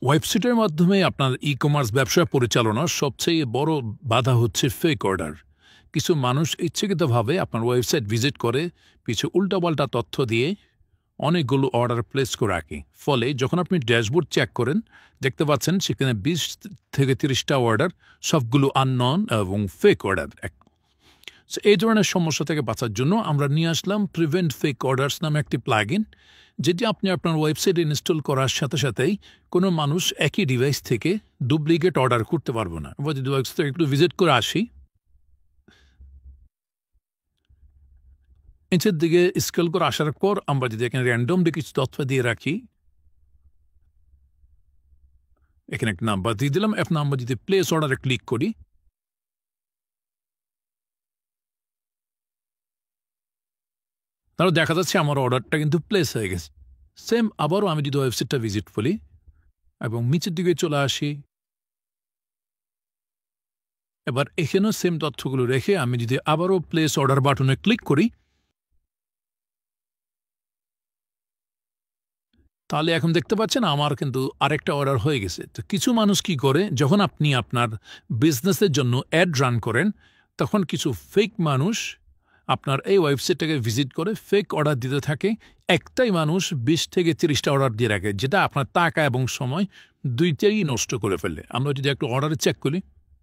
ওয়েবসাইটের মাধ্যমে আপনার ই-কমার্স ব্যবসা পরিচালনার সবচেয়ে বড় বাধা হচ্ছে ফেক অর্ডার। কিছু মানুষ ইচ্ছাকৃতভাবে আপনার ওয়েবসাইট ভিজিট করে কিছু উল্টাপাল্টা তথ্য দিয়ে অনেকগুলো অর্ডার প্লেস করে রাখে। ফলে যখন আপনি ড্যাশবোর্ড চেক করেন দেখতে পাচ্ছেন সেখানে 20 থেকে 30টা অর্ডার, সবগুলো আননন এবং ফেক অর্ডার। এই ধরনের সমস্যা থেকে বাঁচার জন্য আমরা নিয়ে আসলাম প্রিভেন্ট ফেক অর্ডার্স নামে একটি প্লাগইন, যেটি আপনি আপনার ওয়েবসাইটে ইনস্টল করার সাথে সাথেই কোনো মানুষ একই ডিভাইস থেকে ডুপ্লিকেট অর্ডার করতে পারবে না। আমরা যদি ওয়েবসাইটে একটু ভিজিট করে আসি, নিচের দিকে স্ক্রল করে আসার পর আমরা যদি এখানে র্যান্ডমলি কিছু তথ্য দিয়ে রাখি, এখানে একটা নাম্বার দিয়ে দিলাম। এখন আমরা যদি প্লেস অর্ডারে ক্লিক করি, তাহলে দেখা যাচ্ছে আমার অর্ডারটা কিন্তু প্লেস হয়ে গেছে। সেম আবারও আমি যদি ওয়েবসাইটটা ভিজিট করি এবং নিচের দিকে চলে আসি, এবার এখানেও সেম তথ্যগুলো রেখে আমি যদি আবারও প্লেস অর্ডার বাটনে ক্লিক করি, তাহলে এখন দেখতে পাচ্ছেন আমার কিন্তু আরেকটা অর্ডার হয়ে গেছে। তো কিছু মানুষ কি করে, যখন আপনি আপনার বিজনেসের জন্য অ্যাড রান করেন তখন কিছু ফেক মানুষ আপনার এই ওয়েবসাইটটাকে ভিজিট করে ফেক অর্ডার দিতে থাকে। একটাই মানুষ 20 থেকে 30টা অর্ডার দিয়ে রাখে, যেটা আপনার টাকা এবং সময় দুইটাই নষ্ট করে ফেলে। আমরা যদি একটু অর্ডারে চেক করি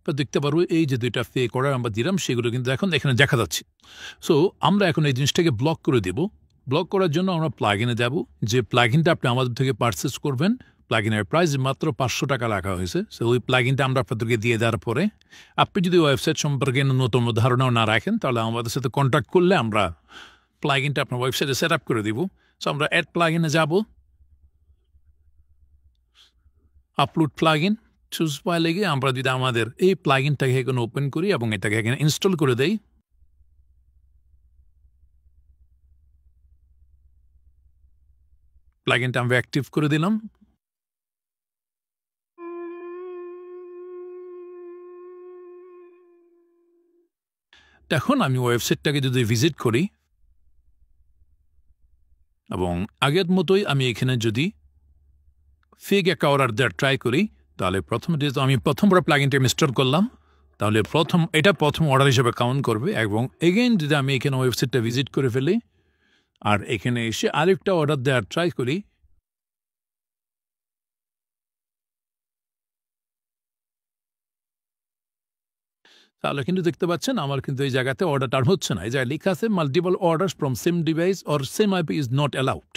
তো দেখতে পারবো এই যে 2টা ফেক অর্ডার আমরা দিলাম সেগুলো কিন্তু এখন এখানে দেখা যাচ্ছে। সো আমরা এখন এই জিনিসটাকে ব্লক করে দেব। ব্লক করার জন্য আমরা প্লাগইনে যাব। যে প্লাগইনটা আপনি আমাদের থেকে পারচেস করবেন, প্লাগইনের প্রাইস মাত্র 500 টাকা রাখা হয়েছে। সো ওই প্লাগইনটা আমরা আপনাদেরকে দিয়ে দেওয়ার পরে আপনি যদি ওয়েবসাইট সম্পর্কে নতুন ধারণাও না রাখেন তাহলে আমাদের সাথে কন্ট্যাক্ট করলে আমরা প্লাগইনটা আপনার ওয়েবসাইটে সেট আপ করে দিব। সো আমরা অ্যাড প্লাগইনে যাব, আপলোড প্লাগইন চুজ পাওয়া লেগে আমরা যদি আমাদের এই প্লাগইনটাকে এখানে ওপেন করি এবং এটাকে এখানে ইনস্টল করে দেই, প্লাগইনটা আমরা অ্যাক্টিভ করে দিলাম। এখন আমি ওয়েবসাইটটাকে যদি ভিজিট করি এবং আগের মতোই আমি এখানে যদি ফেক একটা অর্ডার দেওয়ার ট্রাই করি, তাহলে প্রথমে যেহেতু আমি প্রথমবার প্লাগইনটা ইনস্টল করলাম তাহলে এটা প্রথম অর্ডার হিসেবে কাউন্ট করবে। এবং এগেইন যদি আমি এখানে ওয়েবসাইটটা ভিজিট করে ফেলি আর এখানে এসে আরেকটা অর্ডার দেওয়ার ট্রাই করি, তাহলে কিন্তু দেখতে পাচ্ছেন আমার কিন্তু এই জায়গাতে অর্ডারটা হচ্ছে না। এই জায়গায় লেখা আছে multiple orders from same device or same IP is not allowed.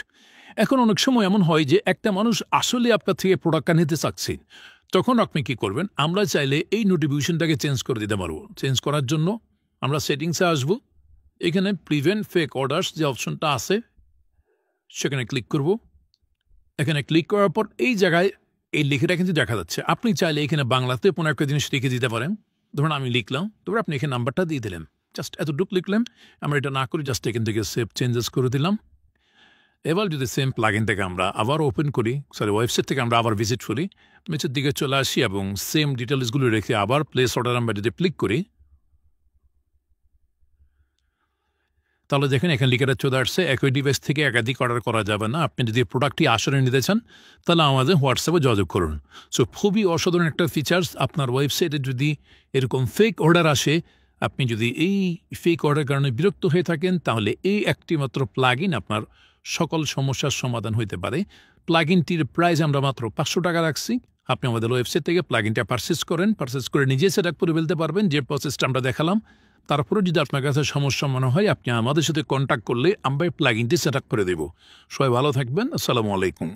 এখন অনেক সময় এমন হয় যে একটা মানুষ আসলে আপনার থেকে প্রোডাক্টটা নিতে চাচ্ছে, তখন আপনি কি করবেন, আমরা চাইলে এই নোটিফিকেশনটাকে চেঞ্জ করে দিতে পারবো। চেঞ্জ করার জন্য আমরা সেটিংসে আসবো, এখানে প্রিভেন্ট ফেক অর্ডার্স যে অপশনটা আছে সেখানে ক্লিক করব। এখানে ক্লিক করার পর এই জায়গায় এই লেখাটা কিন্তু দেখা যাচ্ছে। আপনি চাইলে এখানে বাংলাতে কোনো একটা জিনিস লিখে দিতে পারেন। ধরুন আমি লিখলাম, তারপর আপনি এখানে নাম্বারটা দিয়ে দিলেন, জাস্ট এতটুকু লিখলেন। আমরা এটা না করি, জাস্ট এখান থেকে সেভ চেঞ্জেস করে দিলাম। এবার যদি সেম প্লাগইন থেকে আমরা আবার ওপেন করি, ওয়েবসাইট থেকে আমরা আবার ভিজিট করি, নিচের দিকে চলে আসি এবং সেম ডিটেলসগুলো রেখে আবার প্লেস অর্ডার আমরা যদি ক্লিক করি, তাহলে দেখেন এখানে লিখাটা চলে আসছে একই ডিভাইস থেকে একাধিক অর্ডার করা যাবে না। আপনি যদি প্রোডাক্টটি আসলে নিতে চান তাহলে আমাদের হোয়াটসঅ্যাপে যোগাযোগ করুন। সো খুবই অসাধারণ একটা ফিচার্স। আপনার ওয়েবসাইটে যদি এরকম ফেক অর্ডার আসে, আপনি যদি এই ফেক অর্ডারের কারণে বিরক্ত হয়ে থাকেন, তাহলে এই একটি মাত্র প্লাগইন আপনার সকল সমস্যার সমাধান হইতে পারে। প্লাগইনটির প্রাইস আমরা মাত্র 500 টাকা রাখছি। আপনি আমাদের ওয়েবসাইট থেকে প্লাগইনটা পারচেস করে নিজে সেট আপ করে ফেলতে পারবেন, যে প্রসেসটা আমরা দেখালাম। তারপরে যদি আপনার কাছে সমস্যা মনে হয় আপনি আমাদের সাথে কন্ট্যাক্ট করলে আমরা প্লাগইনটি সেট আপ করে দেব। সবাই ভালো থাকবেন। আসসালামু আলাইকুম।